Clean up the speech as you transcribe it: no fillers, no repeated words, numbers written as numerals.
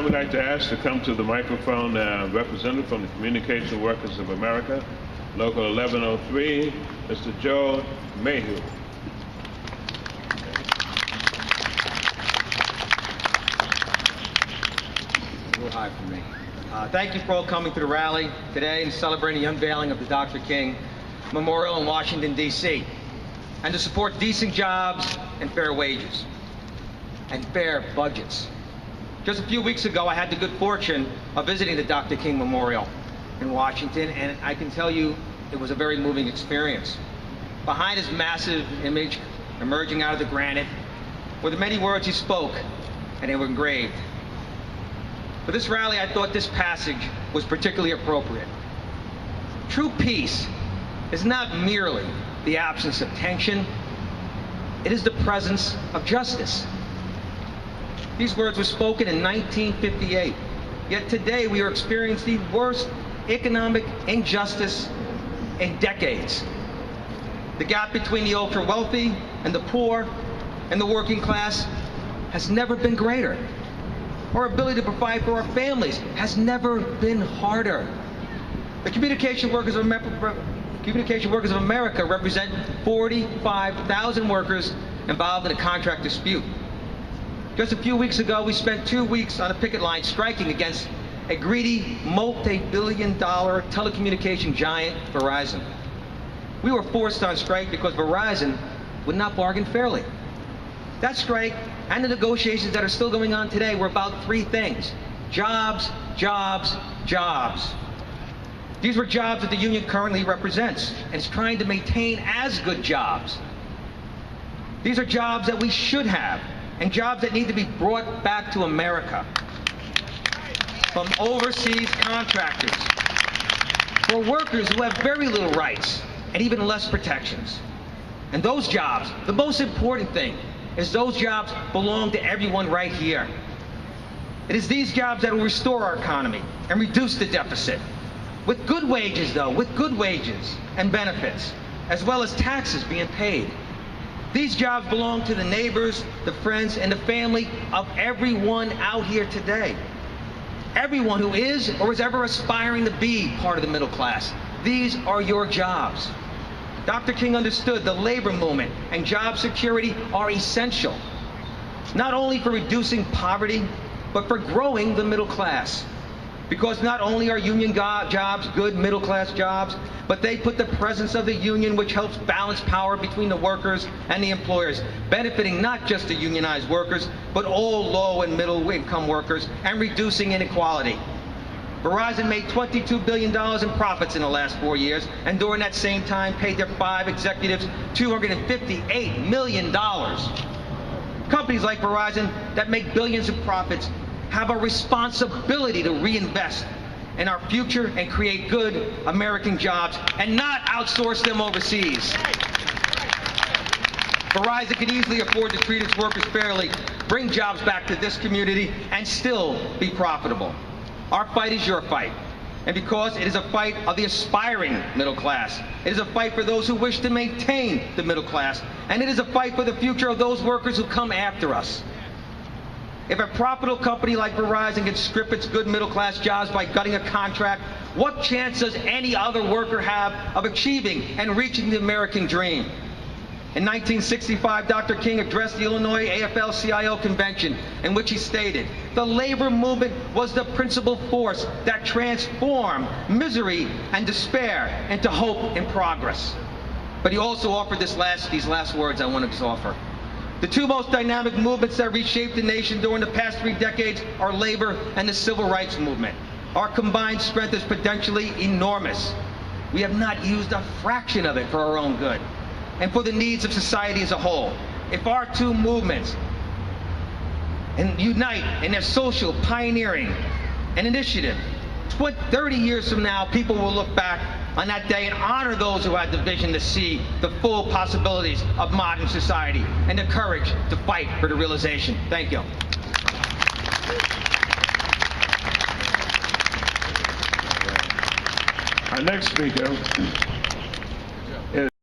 time, we'd like to ask to come to the microphone representative from the Communication Workers of America, Local 1103, Mr. Joe Mayhew. A little high for me. Thank you for all coming to the rally today and celebrating the unveiling of the Dr. King Memorial in Washington, D.C., and to support decent jobs and fair wages and fair budgets. Just a few weeks ago, I had the good fortune of visiting the Dr. King Memorial in Washington, and I can tell you it was a very moving experience. Behind his massive image emerging out of the granite were the many words he spoke, and they were engraved. For this rally, I thought this passage was particularly appropriate. True peace is not merely the absence of tension, it is the presence of justice. These words were spoken in 1958, yet today we are experiencing the worst economic injustice in decades. The gap between the ultra-wealthy and the poor and the working class has never been greater. Our ability to provide for our families has never been harder. The Communication Workers of America represent 45,000 workers involved in a contract dispute. Just a few weeks ago, we spent 2 weeks on a picket line striking against a greedy, multi-billion-dollar telecommunication giant, Verizon. We were forced on strike because Verizon would not bargain fairly. That strike and the negotiations that are still going on today were about three things: jobs, jobs, jobs. These were jobs that the union currently represents and is trying to maintain as good jobs. These are jobs that we should have, and jobs that need to be brought back to America from overseas contractors, for workers who have very little rights and even less protections. And those jobs, the most important thing, is those jobs belong to everyone right here. It is these jobs that will restore our economy and reduce the deficit. With good wages, though, with good wages and benefits, as well as taxes being paid. These jobs belong to the neighbors, the friends, and the family of everyone out here today. Everyone who is or is ever aspiring to be part of the middle class. These are your jobs. Dr. King understood the labor movement and job security are essential, not only for reducing poverty, but for growing the middle class. Because not only are union jobs good middle-class jobs, but they put the presence of the union, which helps balance power between the workers and the employers, benefiting not just the unionized workers, but all low and middle-income workers, and reducing inequality. Verizon made $22 billion in profits in the last 4 years, and during that same time paid their 5 executives $258 million. Companies like Verizon that make billions in profits have a responsibility to reinvest in our future and create good American jobs and not outsource them overseas. Verizon can easily afford to treat its workers fairly, bring jobs back to this community, and still be profitable. Our fight is your fight. And because it is a fight of the aspiring middle class, it is a fight for those who wish to maintain the middle class, and it is a fight for the future of those workers who come after us. If a profitable company like Verizon can strip its good middle-class jobs by gutting a contract, what chance does any other worker have of achieving and reaching the American dream? In 1965, Dr. King addressed the Illinois AFL-CIO convention, in which he stated, "The labor movement was the principal force that transformed misery and despair into hope and progress." But he also offered these last words I want to offer. The two most dynamic movements that reshaped the nation during the past 3 decades are labor and the civil rights movement. Our combined strength is potentially enormous. We have not used a fraction of it for our own good and for the needs of society as a whole. If our two movements unite in their social pioneering and initiative, 30 years from now, people will look back on that day and honor those who had the vision to see the full possibilities of modern society and the courage to fight for the realization. Thank you. Our next speaker